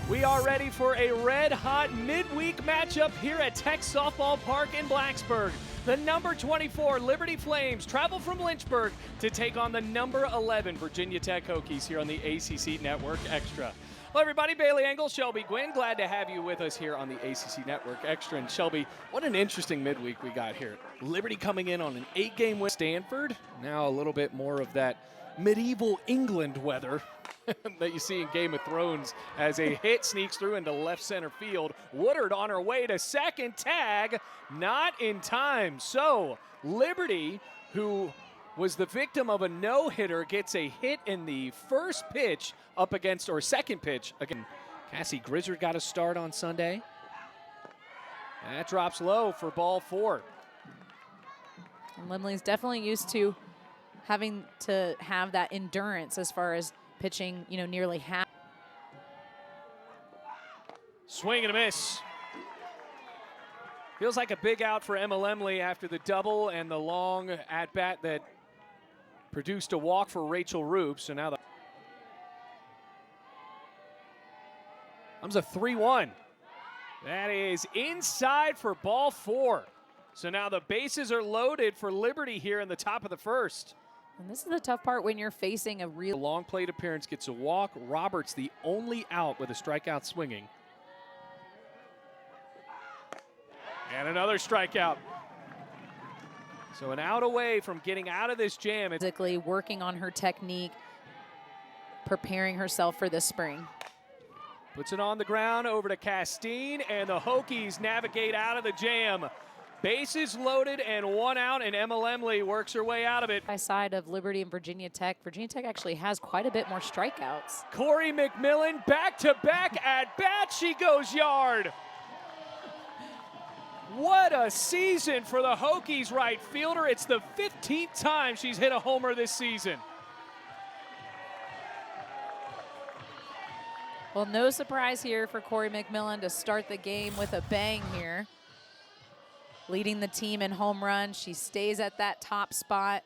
We are ready for a red-hot midweek matchup here at Tech Softball Park in Blacksburg. The number 24 Liberty Flames travel from Lynchburg to take on the number 11 Virginia Tech Hokies here on the ACC Network Extra. Hello everybody, Bailey Engel, Shelby Gwynn, glad to have you with us here on the ACC Network Extra. And Shelby, what an interesting midweek we got here. Liberty coming in on an 8-game win. Stanford, now a little bit more of that medieval England weather that you see in Game of Thrones as a hit sneaks through into left center field. Woodard on her way to second, tag, not in time. So Liberty, who was the victim of a no-hitter, gets a hit in the first pitch up against, or second pitch again. Cassie Grizzard got a start on Sunday. That drops low for ball 4. And Limley's definitely used to having to have that endurance as far as pitching, nearly half. Swing and a miss. Feels like a big out for Emma Lemley after the double and the long at-bat that produced a walk for Rachel Rube. So now comes a 3-1. That is inside for ball 4. So now the bases are loaded for Liberty here in the top of the first. And this is the tough part when you're facing a real long plate appearance, gets a walk. Roberts the only out with a strikeout swinging. And another strikeout. So an out away from getting out of this jam. Physically working on her technique, preparing herself for the spring. Puts it on the ground over to Castine, and the Hokies navigate out of the jam. Bases loaded and 1 out, and Emma Lemley works her way out of it. By side of Liberty and Virginia Tech actually has quite a bit more strikeouts. Corey McMillan, back-to-back at bat, she goes yard. What a season for the Hokies right fielder. It's the 15th time she's hit a homer this season. Well, no surprise here for Corey McMillan to start the game with a bang here. Leading the team in home runs. She stays at that top spot.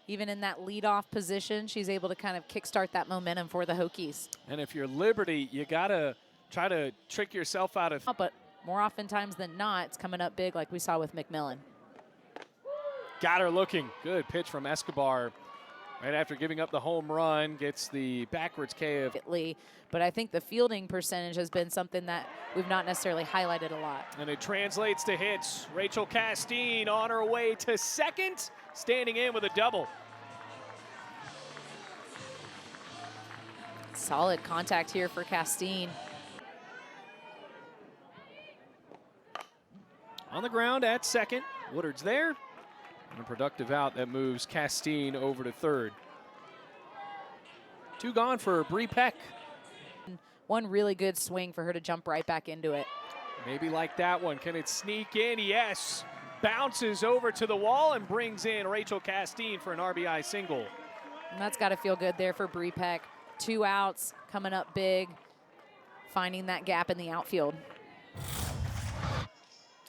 Even in that leadoff position, she's able to kind of kickstart that momentum for the Hokies. And if you're Liberty, you got to try to trick yourself out of... But more oftentimes than not, it's coming up big like we saw with McMillan. Got her looking. Good pitch from Escobar. Right after giving up the home run, gets the backwards K of... But I think the fielding percentage has been something that we've not necessarily highlighted a lot. And it translates to hits. Rachel Castine on her way to second, standing in with a double. Solid contact here for Castine. On the ground at second. Woodard's there. And a productive out that moves Castine over to third. 2 gone for Bree Peck. One really good swing for her to jump right back into it. Maybe like that one. Can it sneak in? Yes. Bounces over to the wall and brings in Rachel Castine for an RBI single. And that's got to feel good there for Bree Peck. 2 outs, coming up big, finding that gap in the outfield.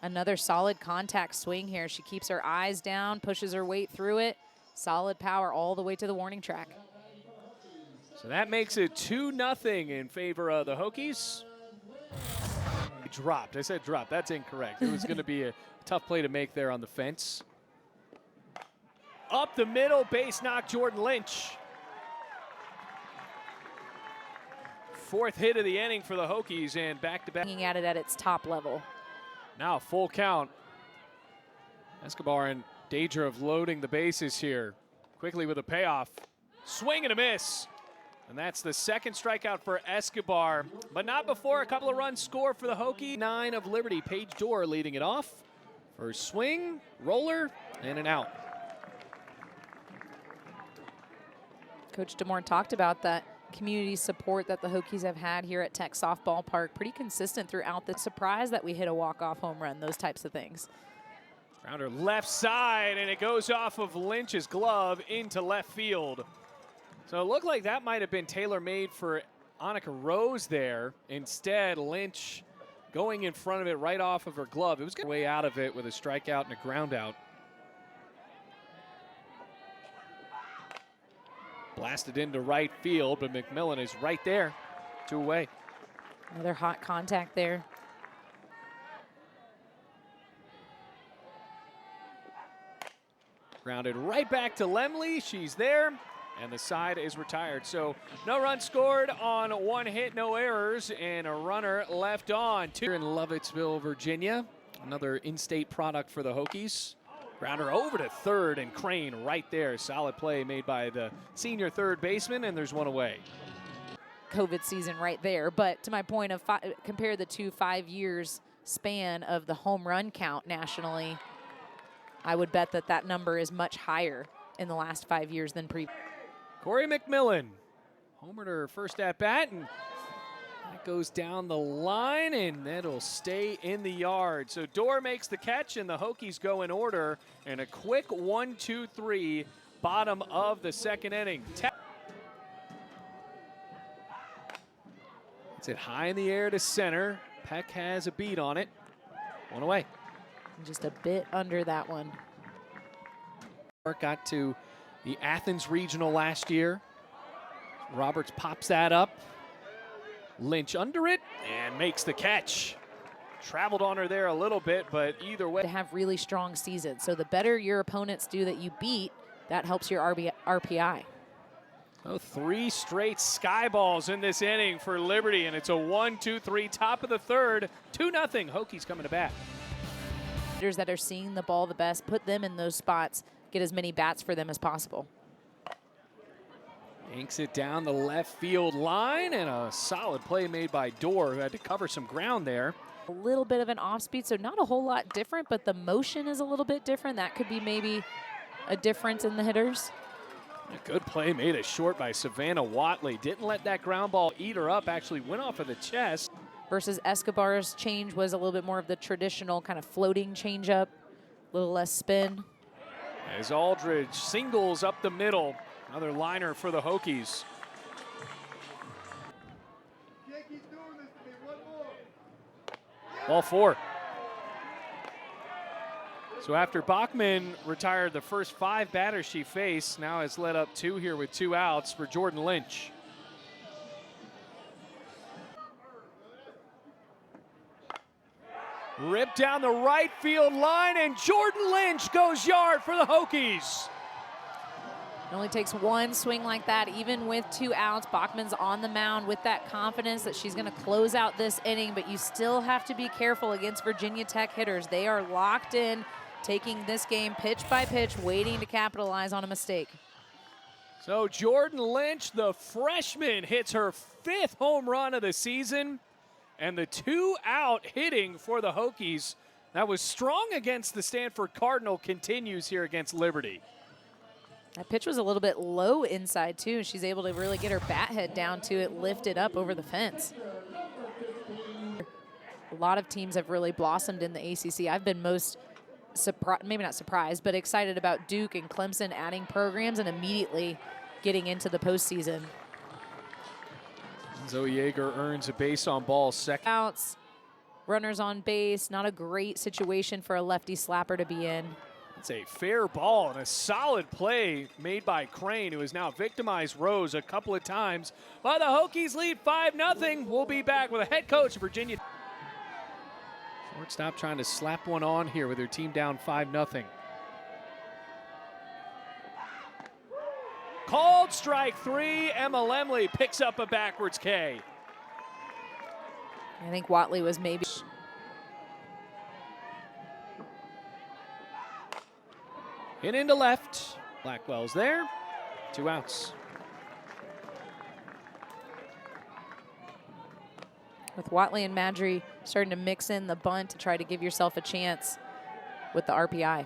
Another solid contact swing here. She keeps her eyes down, pushes her weight through it. Solid power all the way to the warning track. So that makes it 2-0 in favor of the Hokies. Dropped. I said dropped. That's incorrect. It was going to be a tough play to make there on the fence. Up the middle, base knock Jordan Lynch. 4th hit of the inning for the Hokies, and back-to-back. Looking at it at its top level. Now full count. Escobar in danger of loading the bases here. Quickly with a payoff. Swing and a miss. And that's the 2nd strikeout for Escobar, but not before a couple of runs score for the Hokie. 9 of Liberty, Paige Dorr leading it off. First swing, roller, and an out. Coach DeMore talked about that community support that the Hokies have had here at Tech Softball Park. Pretty consistent throughout the surprise that we hit a walk-off home run, those types of things. Grounder left side, and it goes off of Lynch's glove into left field. So it looked like that might have been tailor-made for Annika Rose there. Instead, Lynch going in front of it right off of her glove. It was way out of it with a strikeout and a ground out. Blasted into right field, but McMillan is right there, 2 away. Another hot contact there. Grounded right back to Lemley. She's there, and the side is retired. So no run scored on one hit, no errors, and a runner left on. Here in Lovettsville, Virginia. Another in-state product for the Hokies. Grounder over to third, and Crane right there. Solid play made by the senior third baseman, and there's one away. COVID season right there. But to my point of compare the 2 5 years span of the home run count nationally, I would bet that that number is much higher in the last 5 years than previous. Corey McMillan, homered her first at bat, and that goes down the line, and that'll stay in the yard. So Dorr makes the catch, and the Hokies go in order, and a quick 1-2-3, bottom of the second inning. It's it high in the air to center. Peck has a beat on it. One away. Just a bit under that one. Got to the Athens Regional last year. Roberts pops that up. Lynch under it and makes the catch. Traveled on her there a little bit, but either way. To have really strong seasons. So the better your opponents do that you beat, that helps your RPI. Oh, 3 straight sky balls in this inning for Liberty, and it's a 1-2-3, top of the third, 2-0. Hokies coming to bat. That are seeing the ball the best, put them in those spots, get as many bats for them as possible. Yanks it down the left field line, and a solid play made by Dorr, who had to cover some ground there. A little bit of an off speed, so not a whole lot different, but the motion is a little bit different. That could be maybe a difference in the hitters. A good play made a short by Savannah Watley. Didn't let that ground ball eat her up, actually went off of the chest. Versus Escobar's change was a little bit more of the traditional kind of floating changeup, a little less spin. As Aldridge singles up the middle, another liner for the Hokies. Ball 4. So after Bachman retired the first 5 batters she faced, now has led up 2 here with 2 outs for Jordan Lynch. Ripped down the right field line, and Jordan Lynch goes yard for the Hokies. It only takes one swing like that, even with 2 outs. Bachman's on the mound with that confidence that she's going to close out this inning, but you still have to be careful against Virginia Tech hitters. They are locked in, taking this game pitch by pitch, waiting to capitalize on a mistake. So Jordan Lynch, the freshman, hits her 5th home run of the season. And the 2-out hitting for the Hokies that was strong against the Stanford Cardinal continues here against Liberty. That pitch was a little bit low inside, too. She's able to really get her bat head down to it, lift it up over the fence. A lot of teams have really blossomed in the ACC. I've been most surprised, maybe not surprised, but excited about Duke and Clemson adding programs and immediately getting into the postseason. Zoe Yeager earns a base on ball second. Outs, runners on base, not a great situation for a lefty slapper to be in. It's a fair ball and a solid play made by Crane, who has now victimized Rose a couple of times. But the Hokies lead 5-0. We'll be back with a head coach of Virginia. Shortstop trying to slap one on here with her team down 5-0. Called strike 3. Emma Lemley picks up a backwards K. I think Watley was maybe. Hit into left. Blackwell's there. 2 outs. With Watley and Madry starting to mix in the bunt to try to give yourself a chance with the RPI.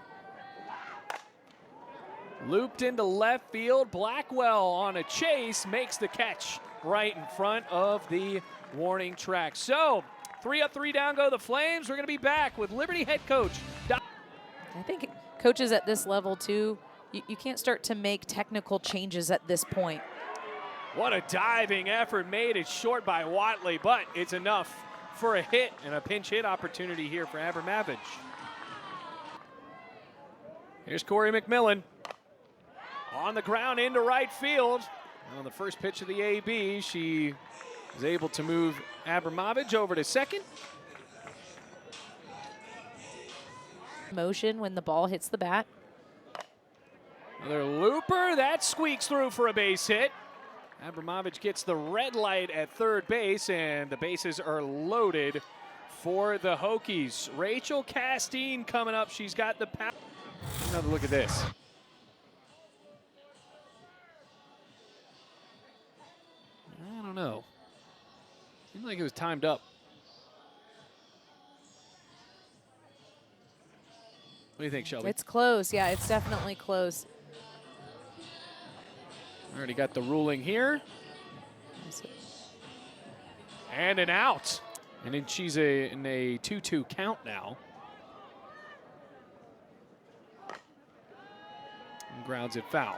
Looped into left field. Blackwell on a chase makes the catch right in front of the warning track. So 3 up, 3 down go the Flames. We're going to be back with Liberty head coach. I think coaches at this level too, you can't start to make technical changes at this point. What a diving effort made. It's short by Watley, but it's enough for a hit and a pinch hit opportunity here for Abramavage. Here's Corey McMillan. On the ground into right field. On the first pitch of the AB, she is able to move Abramovich over to second. Motion when the ball hits the bat. Another looper, that squeaks through for a base hit. Abramovich gets the red light at third base, and the bases are loaded for the Hokies. Rachel Castine coming up. She's got the power. Another look at this. I don't know. Seemed like it was timed up. What do you think, Shelby? It's close. Yeah, it's definitely close. Already got the ruling here. And an out. And then she's in a 2-2 count now. And grounds it foul.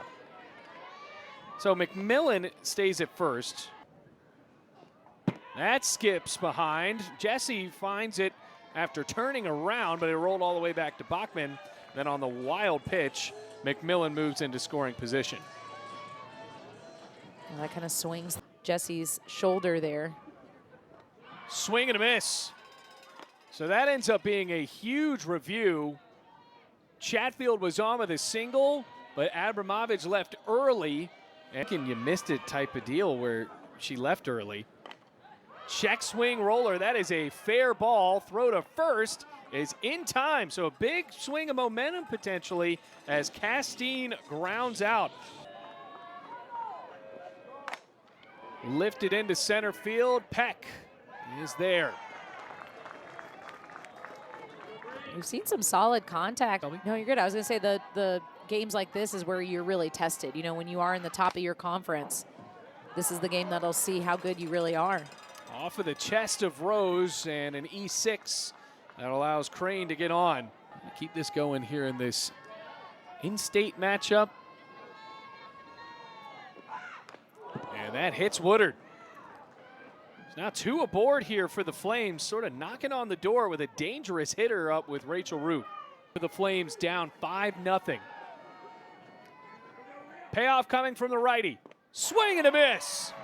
So McMillan stays at first. That skips behind. Jesse finds it after turning around, but it rolled all the way back to Bachman. Then on the wild pitch, McMillan moves into scoring position. Well, that kind of swings Jesse's shoulder there. Swing and a miss. So that ends up being a huge review. Chatfield was on with a single, but Abramovich left early. And you missed it type of deal where she left early. Check swing roller, that is a fair ball. Throw to first is in time. So a big swing of momentum potentially as Castine grounds out. Lifted into center field, Peck is there. We've seen some solid contact. No, you're good. I was going to say the games like this is where you're really tested. You know, when you are in the top of your conference, this is the game that'll see how good you really are. Off of the chest of Rose and an E6 that allows Crane to get on. Keep this going here in this in-state matchup. And that hits Woodard. There's now two aboard here for the Flames, sort of knocking on the door with a dangerous hitter up with Rachel Root. The Flames down 5-0. Payoff coming from the righty. Swing and a miss.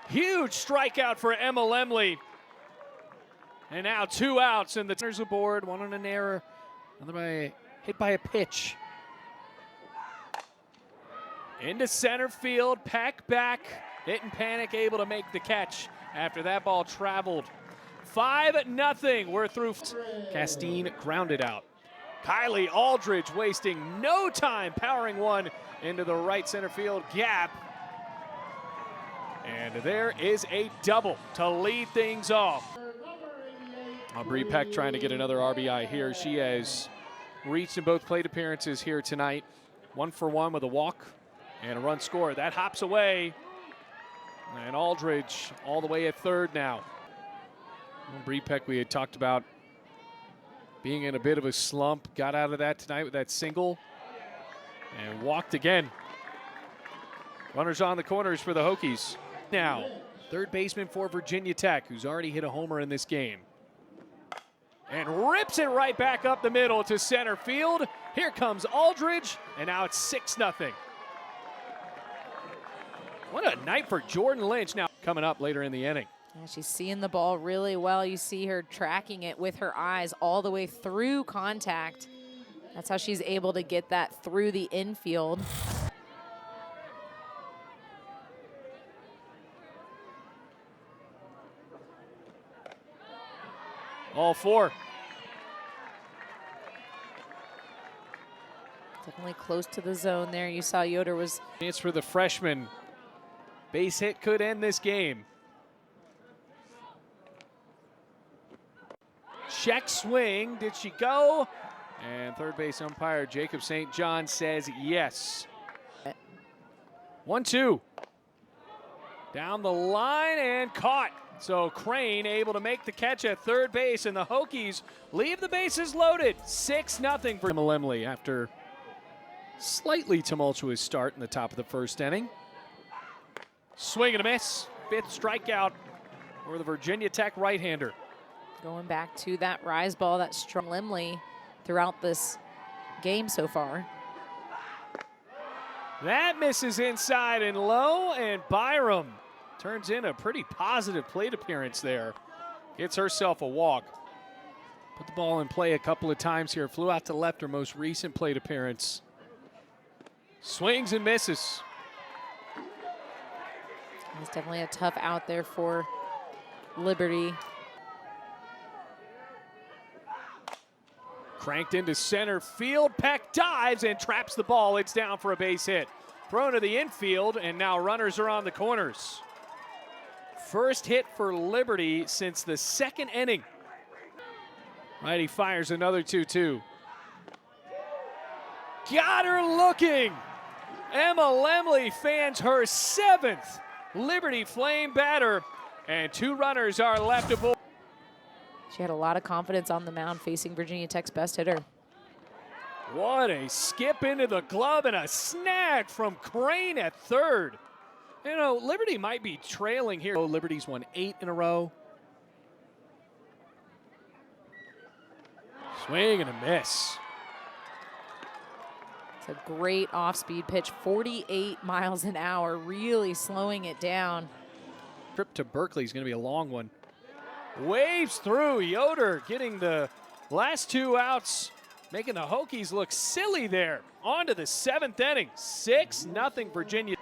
Huge strikeout for Emma Lemley. And now 2 outs, and the runners aboard. One on an error, another hit by a pitch. Into center field, Peck back, hit and panic, able to make the catch after that ball traveled. 5-0, we're through. Castine grounded out. Kylie Aldridge wasting no time, powering one into the right center field gap. And there is a double to lead things off. Aubrey Peck trying to get another RBI here. She has reached in both plate appearances here tonight. 1 for 1 with a walk and a run scored. That hops away. And Aldridge all the way at third now. Aubrey Peck, we had talked about being in a bit of a slump. Got out of that tonight with that single and walked again. Runners on the corners for the Hokies. Now, third baseman for Virginia Tech, who's already hit a homer in this game. And rips it right back up the middle to center field. Here comes Aldridge, and now it's 6-0. What a night for Jordan Lynch now coming up later in the inning. Yeah, she's seeing the ball really well. You see her tracking it with her eyes all the way through contact. That's how she's able to get that through the infield. All 4. Definitely close to the zone there. You saw Yoder was... It's for the freshman. Base hit could end this game. Check swing. Did she go? And third base umpire Jacob St. John says yes. 1-2. Down the line and caught. So Crane able to make the catch at third base, and the Hokies leave the bases loaded. 6-0 for Emma Lemley after slightly tumultuous start in the top of the first inning. Swing and a miss. 5th strikeout for the Virginia Tech right-hander. Going back to that rise ball that strung Lemley throughout this game so far. That misses inside and low, and Byram turns in a pretty positive plate appearance there. Gets herself a walk. Put the ball in play a couple of times here. Flew out to left, her most recent plate appearance. Swings and misses. It's definitely a tough out there for Liberty. Cranked into center field. Peck dives and traps the ball. It's down for a base hit. Thrown to the infield, and now runners are on the corners. First hit for Liberty since the second inning. Righty fires another 2-2. Got her looking. Emma Lemley fans her 7th Liberty Flame batter, and 2 runners are left aboard. She had a lot of confidence on the mound facing Virginia Tech's best hitter. What a skip into the glove and a snag from Crane at third. You know, Liberty might be trailing here. Oh, Liberty's won 8 in a row. Swing and a miss. It's a great off-speed pitch, 48 miles an hour, really slowing it down. Trip to Berkeley is going to be a long one. Waves through. Yoder getting the last 2 outs, making the Hokies look silly there. On to the 7th inning. 6-0 Virginia.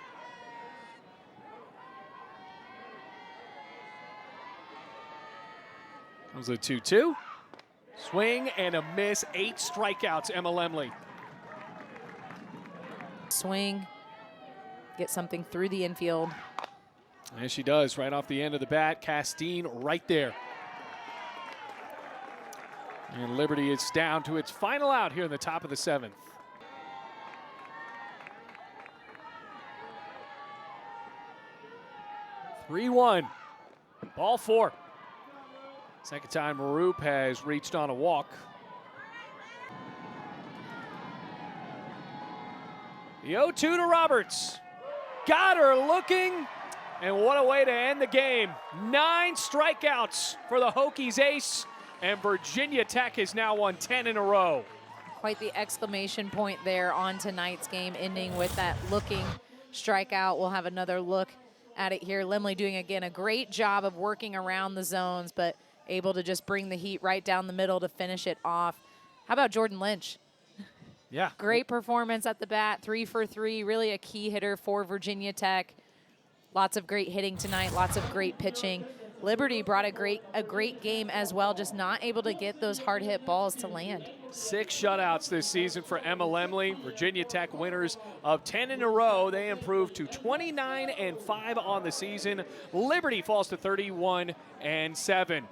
Comes a 2-2. Swing and a miss. 8 strikeouts, Emma Lemley. Swing, get something through the infield. And she does, right off the end of the bat. Castine right there. And Liberty is down to its final out here in the top of the 7th. (3-1). Ball 4. Second time Maroop has reached on a walk. The 0-2 to Roberts. Got her looking. And what a way to end the game. 9 strikeouts for the Hokies ace. And Virginia Tech has now won 10 in a row. Quite the exclamation point there on tonight's game, ending with that looking strikeout. We'll have another look at it here. Lemley doing, again, a great job of working around the zones, but able to just bring the heat right down the middle to finish it off. How about Jordan Lynch? Yeah. Great performance at the bat, 3 for 3, really a key hitter for Virginia Tech. Lots of great hitting tonight, lots of great pitching. Liberty brought a great game as well, just not able to get those hard hit balls to land. 6 shutouts this season for Emma Lemley. Virginia Tech winners of 10 in a row. They improved to 29-5 on the season. Liberty falls to 31-7.